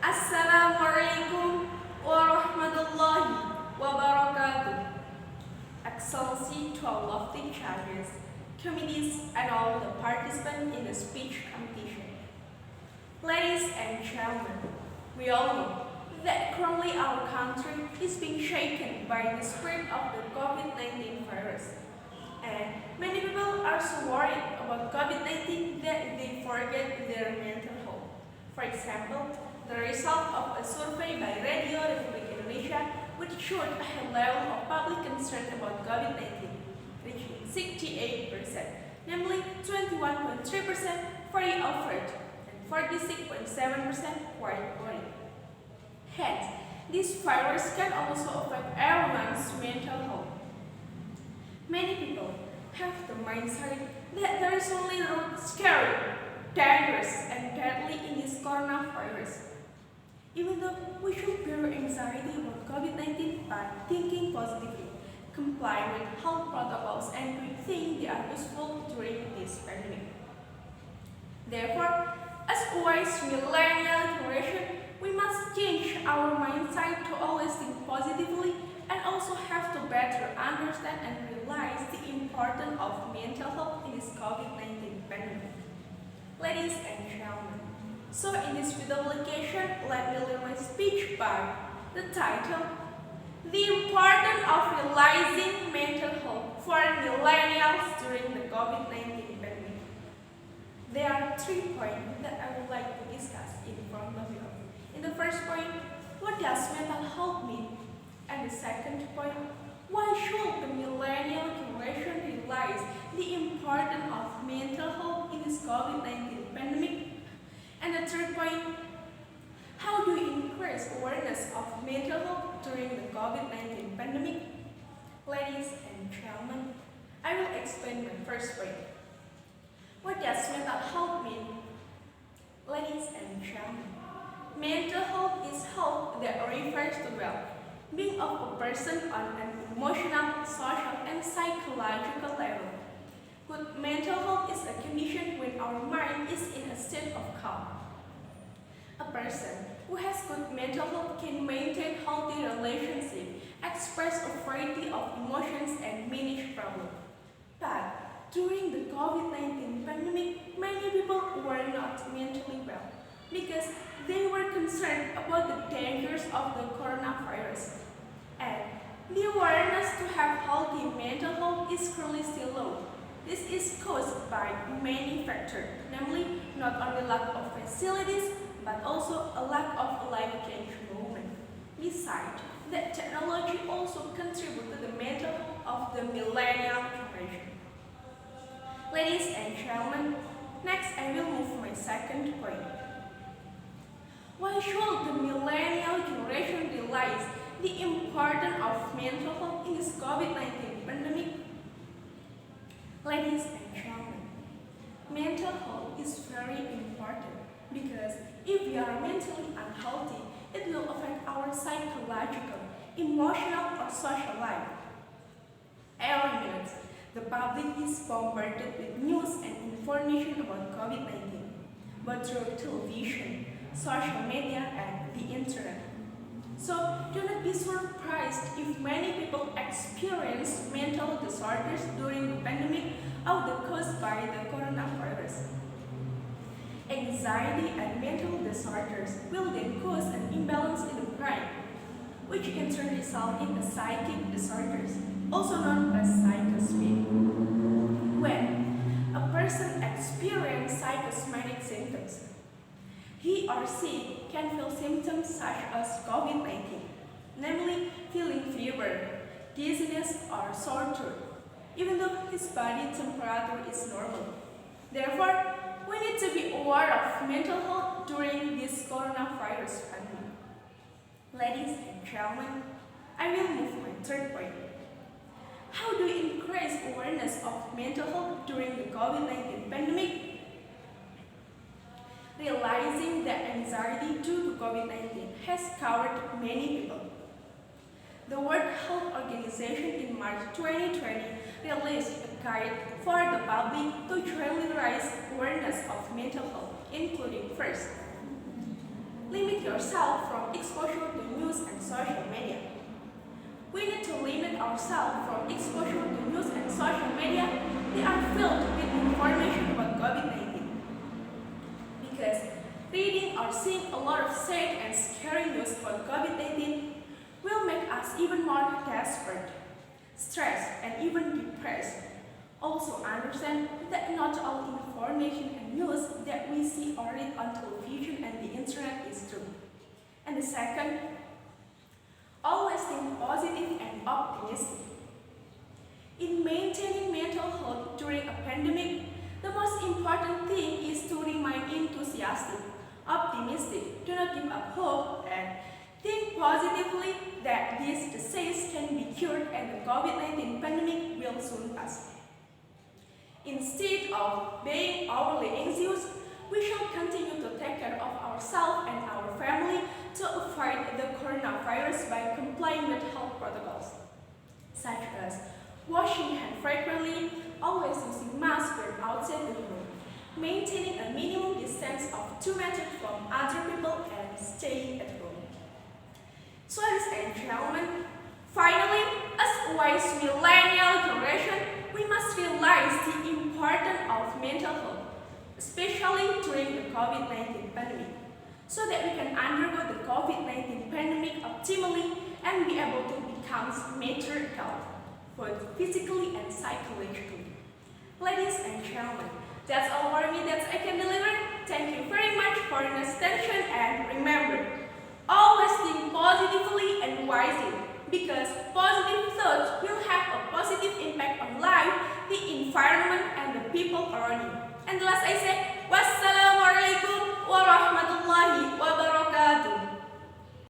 Assalamualaikum warahmatullahi wabarakatuh. Excellency to all of the judges, committees, and all the participants in the speech competition. Ladies and gentlemen, we all know that currently our country is being shaken by the spread of the COVID-19 virus. And many people are so worried about COVID-19 that they forget their mental health. For example, the result of a survey by Radio Republik Indonesia which showed a high level of public concern about COVID-19, reaching 68%, namely 21.3% very offered and 46.7% quite worried. Hence, this virus can also affect everyone's mental health. Many people have the mindset that there is only the scary, dangerous, and deadly in this coronavirus. Even though we should bear anxiety about COVID-19 by thinking positively, comply with health protocols, and we think they are useful during this pandemic. Therefore, as a wise millennial generation, we must change our mindset to always think positively and also have to better understand and realize the importance of mental health in this COVID-19 pandemic. Ladies and gentlemen, so in this video application, let me lead my speech by the title, The Importance of Realizing Mental Health for Millennials During the COVID-19 Pandemic. There are 3 points that I would like to discuss in front of you. In the first point, what does mental health mean? And the second point, why should the millennial generation realize the importance of mental health in this COVID-19 pandemic? And the third point, how do you increase awareness of mental health during the COVID-19 pandemic? Ladies and gentlemen, I will explain my first point. What does mental health mean? Ladies and gentlemen, mental health is health that refers to well-being of a person on an emotional, social, and psychological level. Good mental health is a condition when our mind is in a state of calm. A person who has good mental health can maintain healthy relationships, express a variety of emotions, and manage problems. But during the COVID-19 pandemic, many people were not mentally well because they were concerned about the dangers of the coronavirus. And the awareness to have healthy mental health is currently still low. This is caused by many factors, namely not only lack of facilities, but also a lack of life change movement. Besides, that technology also contributes to the mental health of the millennial generation. Ladies and gentlemen, next I will move to my second point. Why should the millennial generation realize the importance of mental health in this COVID-19 pandemic? Ladies and gentlemen, mental health is very important because if we are mentally unhealthy, it will affect our psychological, emotional, or social life. Every minute, the public is bombarded with news and information about COVID-19, but through television, social media, and the internet. So, do not be surprised if many people experience mental disorders during the pandemic caused by the coronavirus. Anxiety and mental disorders will then cause an imbalance in the brain, which in turn result in psychic disorders, also known as psychosphere. When a person experiences psychosomatic symptoms, he or she can feel symptoms such as COVID-19, namely feeling fever, dizziness, or sore throat, even though his body temperature is normal. Therefore, we need to be aware of mental health during this coronavirus pandemic. Ladies and gentlemen, I will move to my third point. How do you increase awareness of mental health during the COVID-19 pandemic? Realizing that anxiety due to COVID-19 has covered many people. The World Health Organization in March 2020 released a guide for the public to generally raise awareness of mental health, including first, limit your yourself from exposure to news and social media. We need to limit ourselves from exposure to news and social media. They are filled with information about COVID-19. Because reading or seeing a lot of sad and scary news about COVID-19 will make us even more desperate, stressed, and even depressed. Also understand that not all information and news that we see or read on television and the internet is true. And the second, always think positive and optimistic. In maintaining mental health during a pandemic, the most important thing is to remain enthusiastic, optimistic, do not give up hope, and think positively that this disease can be cured and the COVID-19 pandemic will soon pass. Instead of being overly anxious, we shall continue to take care of ourselves and our family to avoid the coronavirus by complying with health protocols, such as washing hands frequently, always using masks when outside the room, maintaining a minimum distance of 2 meters from other people, and staying at home. So, ladies and gentlemen, finally, as a wise millennial generation, we must realize the importance of mental health, especially during the COVID-19 pandemic, so that we can undergo the COVID-19 pandemic optimally and be able to become mature adults, both physically and psychologically. Ladies and gentlemen, that's all for me that I can deliver. Thank you very much for your attention